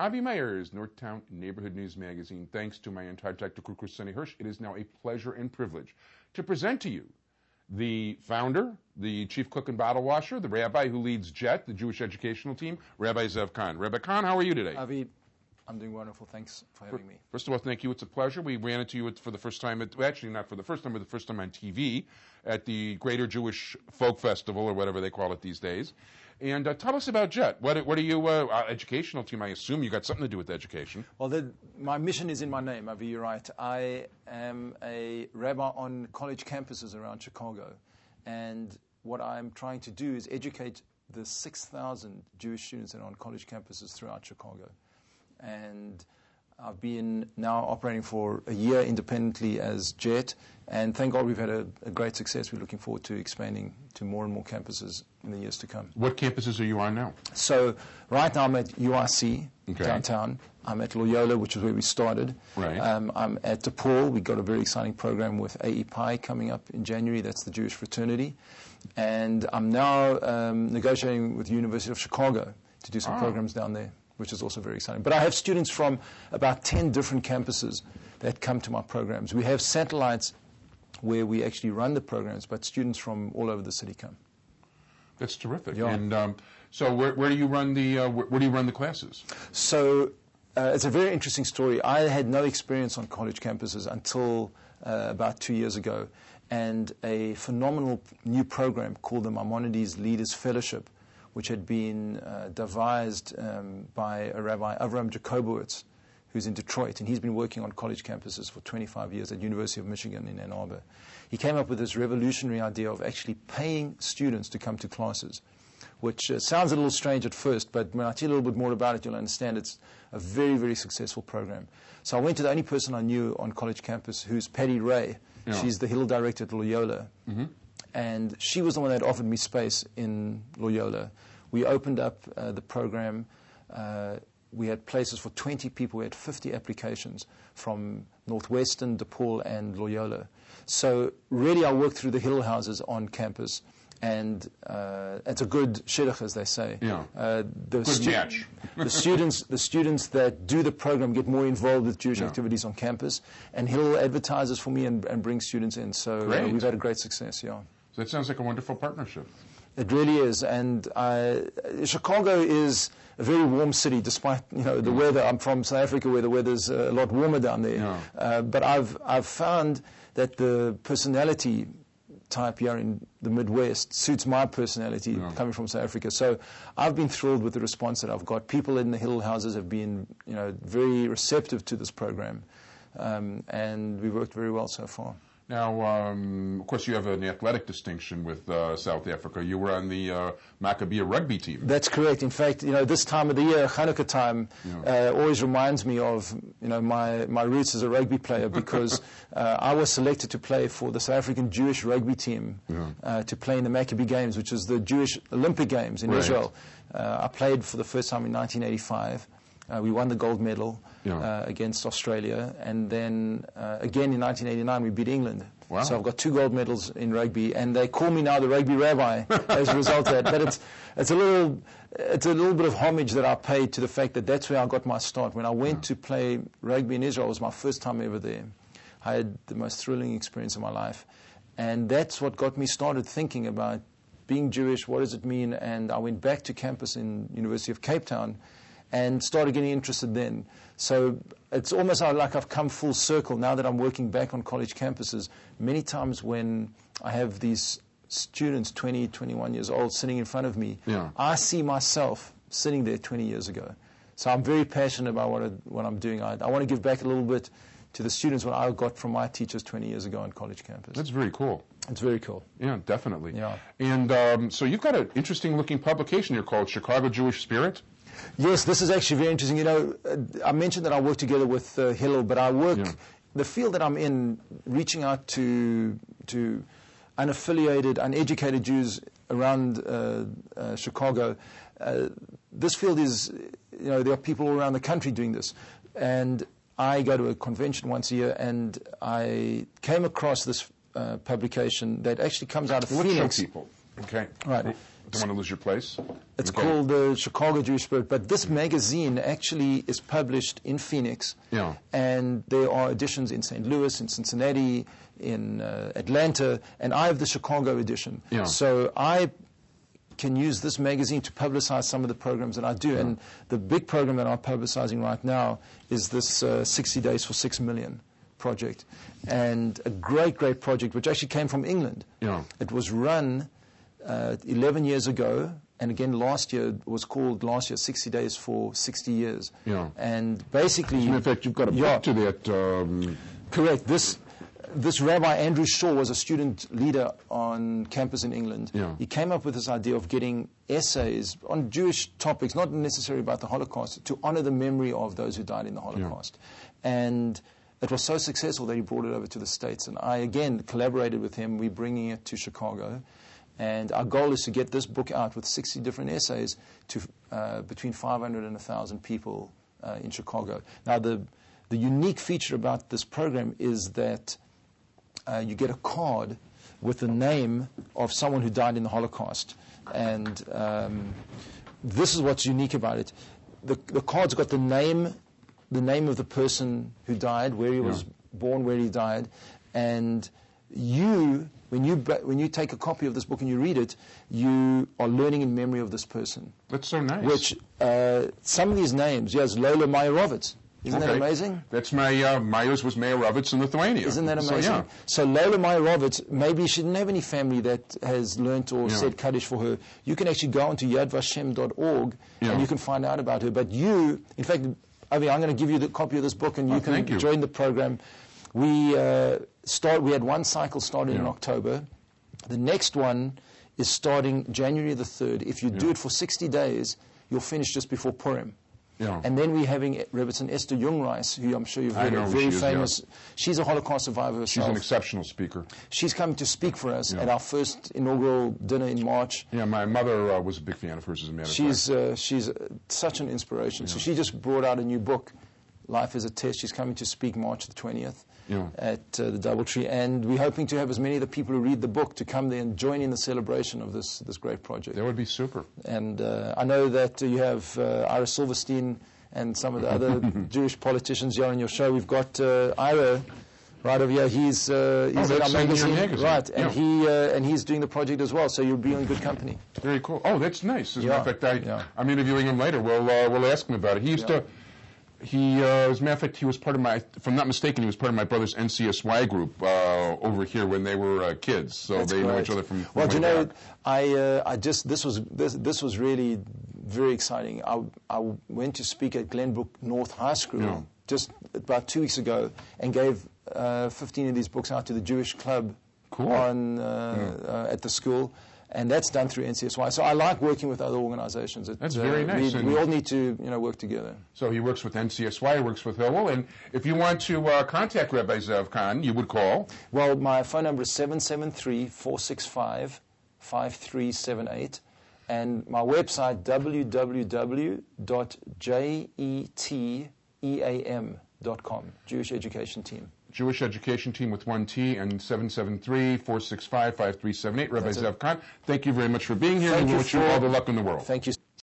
Avi Meyers, Northtown Neighborhood News Magazine. Thanks to my entire technical crew, Sonny Hersh, it is now a pleasure and privilege to present to you the founder, the chief cook and bottle washer, the rabbi who leads JET, the Jewish educational team, Rabbi Zev Kahn. Rabbi Kahn, how are you today? Avi, I'm doing wonderful. Thanks for having me. First of all, thank you. It's a pleasure. We ran into you for the first time, actually not for the first time, but the first time on TV at the Greater Jewish Folk Festival, or whatever they call it these days. And tell us about JET. What are you, educational team? I assume you got something to do with education. Well, my mission is in my name, Avi, you're right. I am a rabbi on college campuses around Chicago. And what I'm trying to do is educate the 6,000 Jewish students that are on college campuses throughout Chicago. And I've been now operating for a year independently as JET, and thank God we've had a great success. We're looking forward to expanding to more and more campuses in the years to come. What campuses are you on now? So right now I'm at UIC, downtown. I'm at Loyola, which is where we started. Right. I'm at DePaul. We've got a very exciting program with AEPi coming up in January. That's the Jewish fraternity. And I'm now negotiating with the University of Chicago to do some programs down there, which is also very exciting. But I have students from about 10 different campuses that come to my programs. We have satellites where we actually run the programs, but students from all over the city come. That's terrific. Yeah. And so where do you run the classes? So it's a very interesting story. I had no experience on college campuses until about 2 years ago, and a phenomenal new program called the Maimonides Leaders Fellowship, which had been devised by a Rabbi Avram Jacobowitz, who's in Detroit, and he's been working on college campuses for 25 years at University of Michigan in Ann Arbor. He came up with this revolutionary idea of actually paying students to come to classes, which sounds a little strange at first, but when I tell you a little bit more about it, you'll understand it's a very, very successful program. So I went to the only person I knew on college campus, who's Patty Ray. Yeah. She's the Hill director at Loyola. Mm-hmm. And she was the one that offered me space in Loyola. We opened up the program. We had places for 20 people. We had 50 applications from Northwestern, DePaul, and Loyola. So really I worked through the Hill houses on campus, and it's a good shidduch, as they say. Yeah. Good match. the students that do the program get more involved with Jewish activities on campus, and Hill advertises for me and brings students in. So we've had a great success, yeah. So that sounds like a wonderful partnership. It really is, and Chicago is a very warm city, despite the weather. I'm from South Africa, where the weather's a lot warmer down there. Yeah. But I've found that the personality type here in the Midwest suits my personality, coming from South Africa. So I've been thrilled with the response that I've got. People in the Hill houses have been, very receptive to this program, and we've worked very well so far. Now, of course, you have an athletic distinction with South Africa. You were on the Maccabi rugby team. That's correct. In fact, this time of the year, Hanukkah time, always reminds me of my roots as a rugby player, because I was selected to play for the South African Jewish rugby team to play in the Maccabi Games, which is the Jewish Olympic Games in Israel. I played for the first time in 1985. We won the gold medal against Australia, and then again in 1989 we beat England. Wow. So I've got 2 gold medals in rugby, and they call me now the rugby rabbi as a result of that. But it's a little bit of homage that I paid to the fact that that's where I got my start. When I went to play rugby in Israel, it was my first time ever there. I had the most thrilling experience of my life, and that's what got me started thinking about being Jewish. What does it mean? And I went back to campus in University of Cape Town and started getting interested then. So it's almost like I've come full circle now that I'm working back on college campuses. Many times when I have these students, 20, 21 years old, sitting in front of me, I see myself sitting there 20 years ago. So I'm very passionate about what I'm doing. I want to give back a little bit to the students what I got from my teachers 20 years ago on college campus. That's very cool. It's very cool. Yeah, definitely. Yeah. And so you've got an interesting-looking publication here called Chicago Jewish Spirit. Yes, this is actually very interesting. I mentioned that I work together with Hillel, but I work the field that I'm in, reaching out to unaffiliated, uneducated Jews around Chicago. This field is, there are people all around the country doing this, and I go to a convention once a year, and I came across this publication that actually comes out of Phoenix. Show people. Okay. Right. Don't want to lose your place. It's called the Chicago Jewish Spirit, but this magazine actually is published in Phoenix, and there are editions in St. Louis, in Cincinnati, in Atlanta, and I have the Chicago edition. So I can use this magazine to publicize some of the programs that I do, and the big program that I'm publicizing right now is this 60 Days for 6 Million project, and a great project which actually came from England. It was run 11 years ago, and again last year was called 60 Days for 60 Years. And basically, in fact, you've got a book to that. Correct. This Rabbi Andrew Shaw was a student leader on campus in England. He came up with this idea of getting essays on Jewish topics, not necessarily about the Holocaust, to honor the memory of those who died in the Holocaust. And it was so successful that he brought it over to the States. And I, again, collaborated with him. We're bringing it to Chicago. And our goal is to get this book out with 60 different essays to between 500 and 1,000 people in Chicago. Now, the unique feature about this program is that you get a card with the name of someone who died in the Holocaust. And this is what's unique about it. The card's got the name of the person who died, where he was born, where he died, and when you take a copy of this book and you read it, you are learning in memory of this person. That's so nice. Which some of these names, Lola Meyers. Isn't that amazing? That's my Meyers was Meyers in Lithuania. Isn't that amazing? So Lola Meyers, maybe she didn't have any family that has learnt or said Kaddish for her. You can actually go onto yadvashem.org and you can find out about her. But in fact, Avi, I'm going to give you the copy of this book and you can join the program. We had one cycle started in October. The next one is starting January the 3rd. If you do it for 60 days, you'll finish just before Purim. And then we're having Rebbetzin Esther Jungreis, who I'm sure you've heard of, very famous. She's a Holocaust survivor herself. She's an exceptional speaker. She's coming to speak for us at our first inaugural dinner in March. Yeah, my mother was a big fan of hers, as a matter of fact. She's such an inspiration. So she just brought out a new book, Life as a Test. She's coming to speak March the 20th at the Doubletree, and we're hoping to have as many of the people who read the book to come there and join in the celebration of this great project. That would be super. And I know that you have Ira Silverstein and some of the other Jewish politicians here on your show. We've got Ira right over here. He's in our magazine, right? And he's doing the project as well. So you'll be in good company. Very cool. Oh, that's nice. As a matter of fact, I'm interviewing him later. We'll ask him about it. He used to. As a matter of fact, he was part of my, if I'm not mistaken, he was part of my brother's NCSY group over here when they were kids. So they know each other from well, you know, this was really very exciting. I went to speak at Glenbrook North High School just about 2 weeks ago and gave 15 of these books out to the Jewish club at the school. And that's done through NCSY. So I like working with other organizations. That's very nice. We all need to, work together. So he works with NCSY, he works with Hillel. And if you want to contact Rabbi Zev Kahn, you would call? Well, my phone number is 773-465-5378. And my website, www.jeteam.com, Jewish Education Team. Jewish Education Team with 1 T, and 773-465-5378. Rabbi Zev Kahn, thank you very much for being here, and we wish you all the luck in the world. Thank you.